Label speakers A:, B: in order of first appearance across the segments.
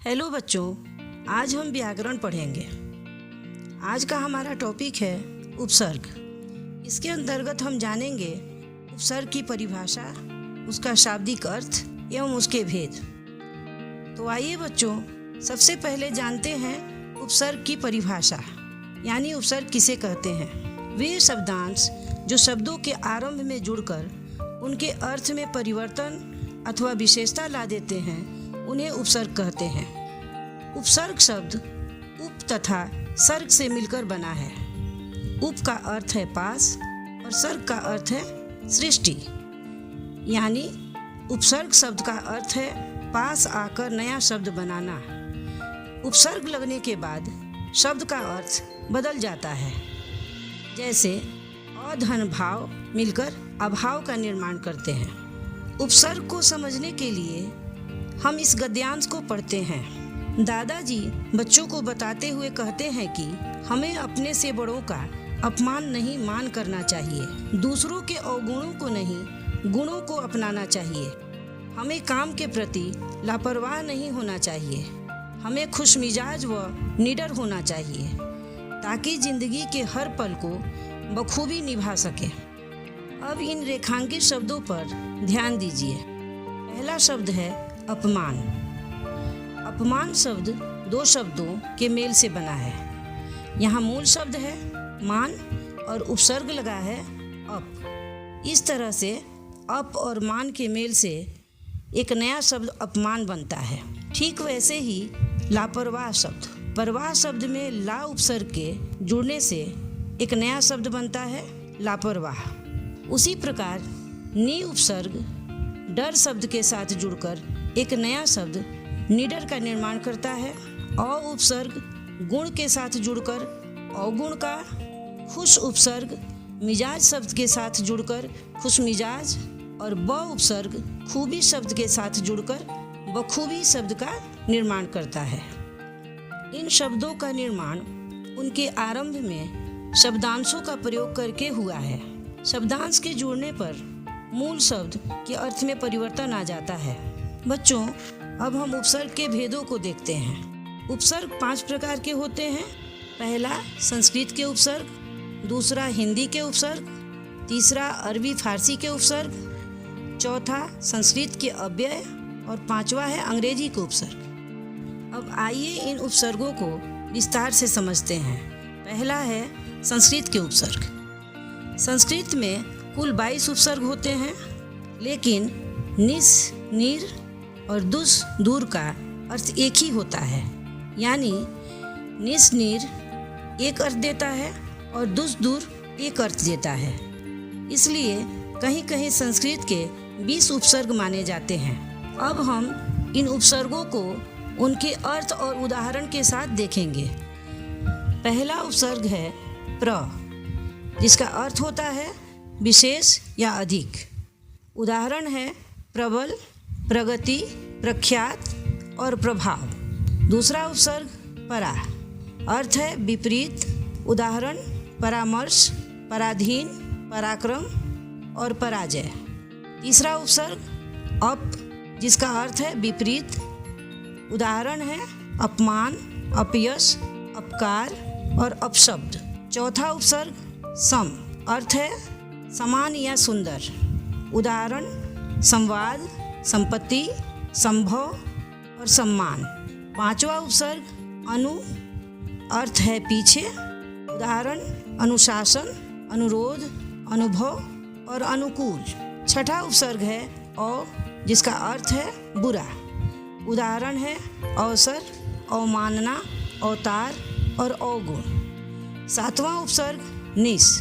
A: Hello बच्चों, आज हम व्याकरण पढ़ेंगे। आज का हमारा टॉपिक है उपसर्ग। इसके अंतर्गत हम जानेंगे उपसर्ग की परिभाषा, उसका शाब्दिक अर्थ एवं उसके भेद। तो आइए बच्चों, सबसे पहले जानते हैं उपसर्ग की परिभाषा, यानी उपसर्ग किसे कहते हैं। वे शब्दांश जो शब्दों के आरंभ में जुड़कर उनके अर्थ में परिवर्तन अथवा विशेषता ला देते हैं, उन्हें उपसर्ग कहते हैं। उपसर्ग शब्द उप तथा सर्ग से मिलकर बना है। उप का अर्थ है पास और सर्ग का अर्थ है सृष्टि, यानी उपसर्ग शब्द का अर्थ है पास आकर नया शब्द बनाना। उपसर्ग लगने के बाद शब्द का अर्थ बदल जाता है। जैसे अधन भाव मिलकर अभाव का निर्माण करते हैं। उपसर्ग को समझने के लिए हम इस गद्यांश को पढ़ते हैं। दादाजी बच्चों को बताते हुए कहते हैं कि हमें अपने से बड़ों का अपमान नहीं मान करना चाहिए, दूसरों के अवगुणों को नहीं गुणों को अपनाना चाहिए। हमें काम के प्रति लापरवाह नहीं होना चाहिए। हमें खुशमिजाज व निडर होना चाहिए ताकि जिंदगी के हर पल को बखूबी निभा सके। अब इन रेखांकित शब्दों पर ध्यान दीजिए। पहला शब्द है अपमान। अपमान शब्द दो शब्दों के मेल से बना है। यहाँ मूल शब्द है मान और उपसर्ग लगा है अप। इस तरह से अप और मान के मेल से एक नया शब्द अपमान बनता है। ठीक वैसे ही लापरवाह शब्द, परवाह शब्द में ला उपसर्ग के जुड़ने से एक नया शब्द बनता है लापरवाह। उसी प्रकार नी उपसर्ग डर शब्द के साथ जुड़कर एक नया शब्द निडर का निर्माण करता है। अ उपसर्ग गुण के साथ जुड़कर अवगुण का, खुश उपसर्ग मिजाज शब्द के साथ जुड़कर खुश मिजाज और ब उपसर्ग खूबी शब्द के साथ जुड़कर बखूबी शब्द का निर्माण करता है। इन शब्दों का निर्माण उनके आरंभ में शब्दांशों का प्रयोग करके हुआ है। शब्दांश के जुड़ने पर मूल शब्द के अर्थ में परिवर्तन आ जाता है। बच्चों, अब हम उपसर्ग के भेदों को देखते हैं। उपसर्ग 5 प्रकार के होते हैं। पहला संस्कृत के उपसर्ग, दूसरा हिंदी के उपसर्ग, तीसरा अरबी फारसी के उपसर्ग, चौथा संस्कृत के अव्यय और पांचवा है अंग्रेजी के उपसर्ग। अब आइए इन उपसर्गों को विस्तार से समझते हैं। पहला है संस्कृत के उपसर्ग। संस्कृत में कुल 22 उपसर्ग होते हैं, लेकिन निस, नीर और दुस, दूर का अर्थ एक ही होता है। यानी निस, नीर एक अर्थ देता है और दुस, दूर एक अर्थ देता है। इसलिए कहीं कहीं संस्कृत के 20 उपसर्ग माने जाते हैं। अब हम इन उपसर्गों को उनके अर्थ और उदाहरण के साथ देखेंगे। पहला उपसर्ग है प्र, जिसका अर्थ होता है विशेष या अधिक। उदाहरण है प्रबल, प्रगति, प्रख्यात और प्रभाव। दूसरा उपसर्ग परा, अर्थ है विपरीत। उदाहरण परामर्श, पराधीन, पराक्रम और पराजय। तीसरा उपसर्ग अप, जिसका अर्थ है विपरीत। उदाहरण है अपमान, अपयश, अपकार और अपशब्द। चौथा उपसर्ग सम, अर्थ है समान या सुंदर। उदाहरण संवाद, संपत्ति, संभव और सम्मान। पांचवा उपसर्ग अनु, अर्थ है पीछे। उदाहरण अनुशासन, अनुरोध, अनुभव और अनुकूल। छठा उपसर्ग है औ, जिसका अर्थ है बुरा। उदाहरण है अवसर, अवमानना, अवतार और अवगुण। सातवां उपसर्ग निस,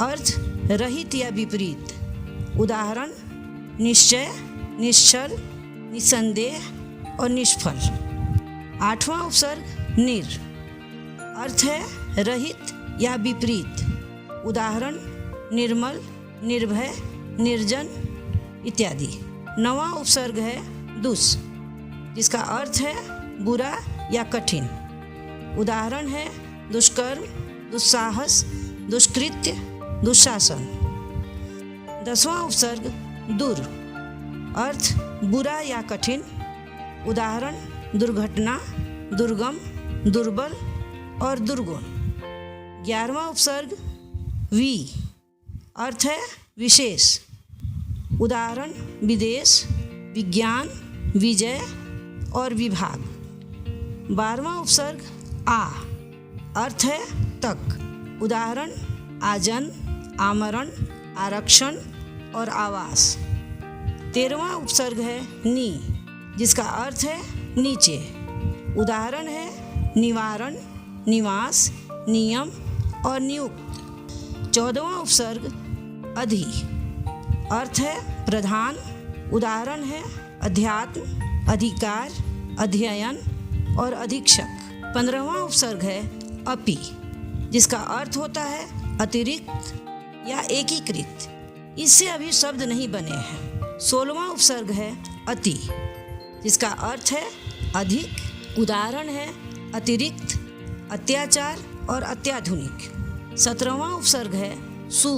A: अर्थ रहित या विपरीत। उदाहरण निश्चय, निश्चल, निसंदेह और निष्फल। आठवां उपसर्ग निर, अर्थ है रहित या विपरीत। उदाहरण निर्मल, निर्भय, निर्जन इत्यादि। नवां उपसर्ग है दुस, जिसका अर्थ है बुरा या कठिन। उदाहरण है दुष्कर्म, दुस्साहस, दुष्कृत्य, दुशासन। 10वां उपसर्ग दुर, अर्थ बुरा या कठिन। उदाहरण दुर्घटना, दुर्गम, दुर्बल और दुर्गुण। 11वां उपसर्ग वि, अर्थ है विशेष। उदाहरण विदेश, विज्ञान, विजय और विभाग। 12वां उपसर्ग आ, अर्थ है तक। उदाहरण आजन, आमरण, आरक्षण और आवास। 13वां उपसर्ग है नी, जिसका अर्थ है नीचे। उदाहरण है निवारण, निवास, नियम और नियुक्त। 14वां उपसर्ग अधि, अर्थ है प्रधान। उदाहरण है अध्यात्म, अधिकार, अध्ययन और अधीक्षक। 15वां उपसर्ग है अपि, जिसका अर्थ होता है अतिरिक्त या एकीकृत। इससे अभी शब्द नहीं बने हैं। 16वां उपसर्ग है अति, जिसका अर्थ है अधिक। उदाहरण है अतिरिक्त, अत्याचार और अत्याधुनिक। 17वां उपसर्ग है सु,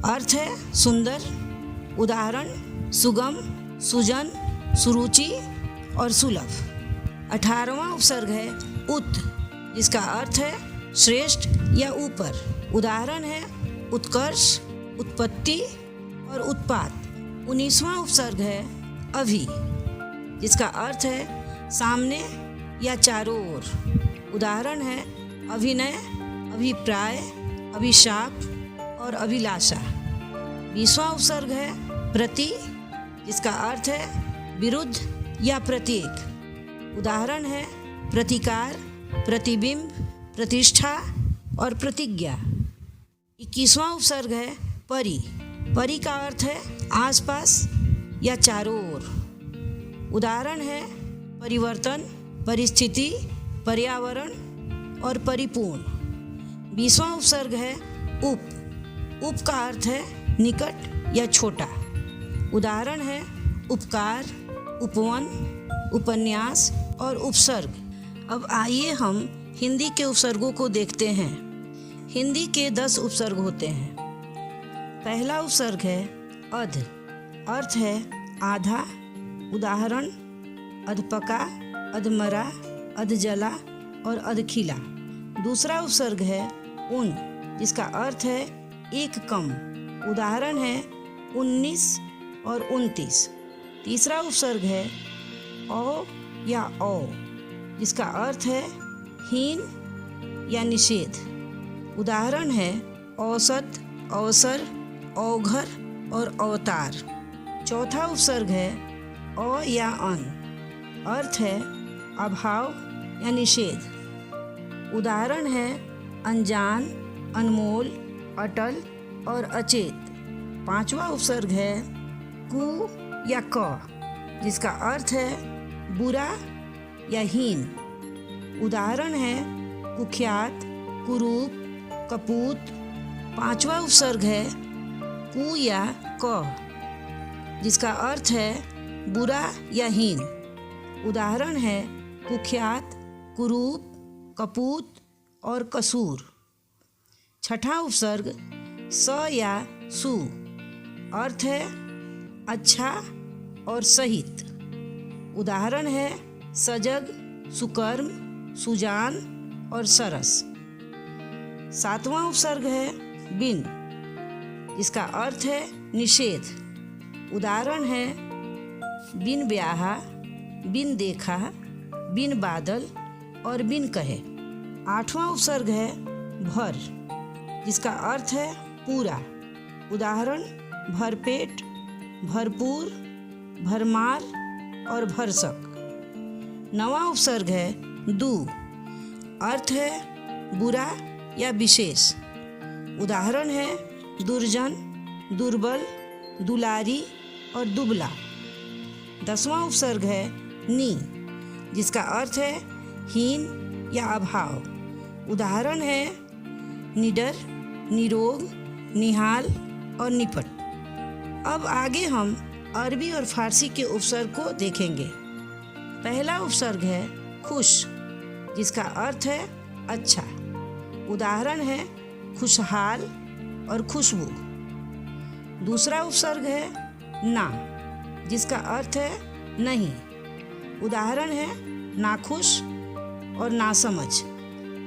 A: अर्थ है सुंदर। उदाहरण सुगम, सुजन, सुरुचि और सुलभ। 18वां उपसर्ग है उत, जिसका अर्थ है श्रेष्ठ या ऊपर। उदाहरण है उत्कर्ष, उत्पत्ति और उत्पात। 19वां उपसर्ग है अभि, जिसका अर्थ है सामने या चारों ओर। उदाहरण है अभिनय, अभिप्राय, अभिशाप और अभिलाषा। 20वां उपसर्ग है प्रति, जिसका अर्थ है विरुद्ध या प्रत्येक। उदाहरण है प्रतिकार, प्रतिबिंब, प्रतिष्ठा और प्रतिज्ञा। 21वां उपसर्ग है परि। परि का अर्थ है आसपास या चारों ओर। उदाहरण है परिवर्तन, परिस्थिति, पर्यावरण और परिपूर्ण। 20वां उपसर्ग है उप। उप का अर्थ है निकट या छोटा। उदाहरण है उपकार, उपवन, उपन्यास और उपसर्ग। अब आइए हम हिंदी के उपसर्गों को देखते हैं। हिंदी के 10 उपसर्ग होते हैं। पहला उपसर्ग है अध, अर्थ है आधा। उदाहरण अधपका, अधमरा, अधजला और अधखिला। दूसरा उपसर्ग है उन, जिसका अर्थ है एक कम। उदाहरण है 19 और 29। तीसरा उपसर्ग है औ या औ, जिसका अर्थ है हीन या निषेध। उदाहरण है औसत, अवसर, औघर और अवतार। चौथा उपसर्ग है अ या अन, अर्थ है अभाव या निषेध। उदाहरण है अनजान, अनमोल, अटल और अचेत। पांचवा उपसर्ग है कु या क, जिसका अर्थ है बुरा या हीन। उदाहरण है कुख्यात, कुरूप, कपूत। पांचवा उपसर्ग है कु या क, जिसका अर्थ है बुरा या हीन। उदाहरण है कुख्यात, कुरूप, कपूत और कसूर। छठा उपसर्ग स या सु, अर्थ है अच्छा और सहित। उदाहरण है सजग, सुकर्म, सुजान और सरस। सातवां उपसर्ग है बिन, जिसका अर्थ है निषेध। उदाहरण है बिन ब्याहा, बिन देखा, बिन बादल और बिन कहे। आठवां उपसर्ग है भर, जिसका अर्थ है पूरा। उदाहरण भरपेट, भरपूर, भरमार और भरसक। नवां उपसर्ग है दु, अर्थ है बुरा या विशेष। उदाहरण है दुर्जन, दुर्बल, दुलारी और दुबला। 10वां उपसर्ग है नी, जिसका अर्थ है हीन या अभाव। उदाहरण है निडर, निरोग, निहाल और निपट। अब आगे हम अरबी और फारसी के उपसर्ग को देखेंगे। पहला उपसर्ग है खुश, जिसका अर्थ है अच्छा। उदाहरण है खुशहाल और खुशबू। दूसरा उपसर्ग है ना, जिसका अर्थ है नहीं। उदाहरण है नाखुश और नासमझ।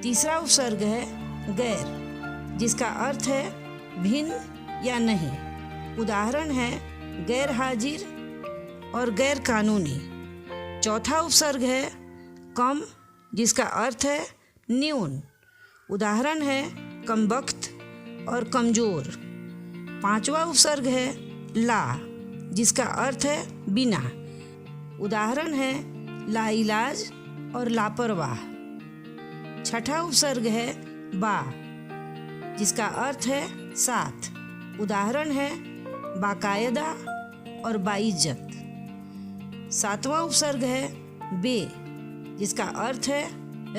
A: तीसरा उपसर्ग है गैर, जिसका अर्थ है भिन्न या नहीं। उदाहरण है गैर हाजिर और गैर कानूनी। चौथा उपसर्ग है कम, जिसका अर्थ है न्यून। उदाहरण है कमबख्त और कमज़ोर। पांचवा उपसर्ग है ला, जिसका अर्थ है बिना। उदाहरण है लाइलाज और लापरवाह। छठा उपसर्ग है बा, जिसका अर्थ है साथ। उदाहरण है बाकायदा और बाइज्जत। सातवां उपसर्ग है बे, जिसका अर्थ है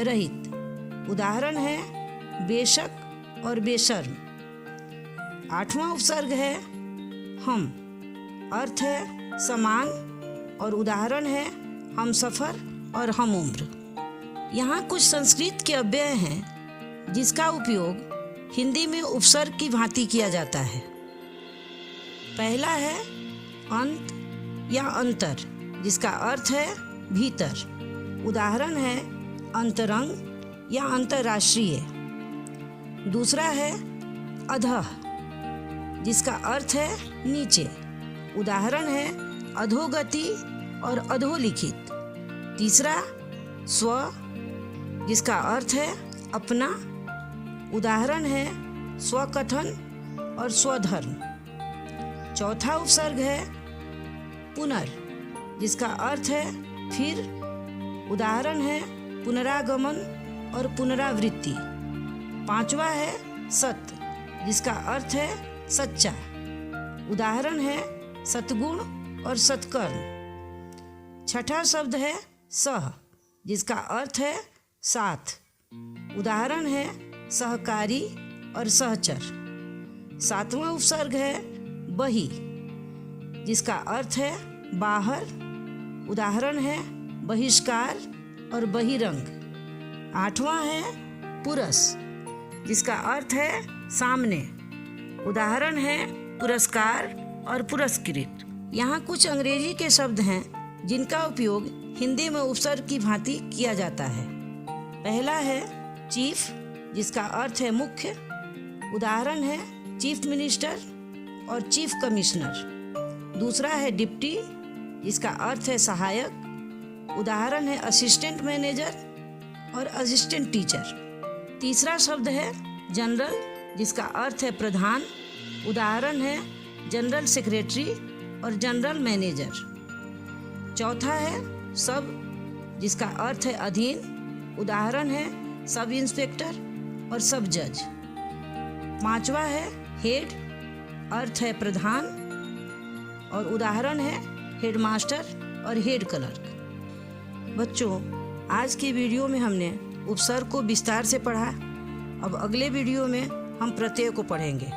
A: रहित। उदाहरण है बेशक और बेशर्म। आठवां उपसर्ग है हम, अर्थ है समान और उदाहरण है हमसफ़र और हम उम्र। यहाँ कुछ संस्कृत के अव्यय हैं जिसका उपयोग हिंदी में उपसर्ग की भांति किया जाता है। पहला है अंत या अंतर, जिसका अर्थ है भीतर। उदाहरण है अंतरंग या अंतर्राष्ट्रीय। दूसरा है अधः, जिसका अर्थ है नीचे। उदाहरण है अधोगति और अधोलिखित। तीसरा स्व, जिसका अर्थ है अपना। उदाहरण है स्वकथन और स्वधर्म। चौथा उपसर्ग है पुनर्, जिसका अर्थ है फिर। उदाहरण है पुनरागमन और पुनरावृत्ति। पांचवा है सत्य, जिसका अर्थ है सच्चा। उदाहरण है सद्गुण और सत्कर्म। छठा शब्द है सह, जिसका अर्थ है साथ। उदाहरण है सहकारी और सहचर। सातवां उपसर्ग है बहि, जिसका अर्थ है बाहर। उदाहरण है बहिष्कार और बहिरंग। आठवां है पुरस, जिसका अर्थ है सामने। उदाहरण है पुरस्कार और पुरस्कृत। यहाँ कुछ अंग्रेजी के शब्द हैं जिनका उपयोग हिंदी में उपसर्ग की भांति किया जाता है। पहला है चीफ, जिसका अर्थ है मुख्य। उदाहरण है चीफ मिनिस्टर और चीफ कमिश्नर। दूसरा है डिप्टी, जिसका अर्थ है सहायक। उदाहरण है असिस्टेंट मैनेजर और असिस्टेंट टीचर। तीसरा शब्द है जनरल, जिसका अर्थ है प्रधान। उदाहरण है जनरल सेक्रेटरी और जनरल मैनेजर। चौथा है सब, जिसका अर्थ है अधीन। उदाहरण है सब इंस्पेक्टर और सब जज। पांचवा है हेड, अर्थ है प्रधान और उदाहरण है हेडमास्टर और हेड क्लर्क। बच्चों, आज की वीडियो में हमने उपसर्ग को विस्तार से पढ़ा। अब अगले वीडियो में हम प्रत्यय को पढ़ेंगे।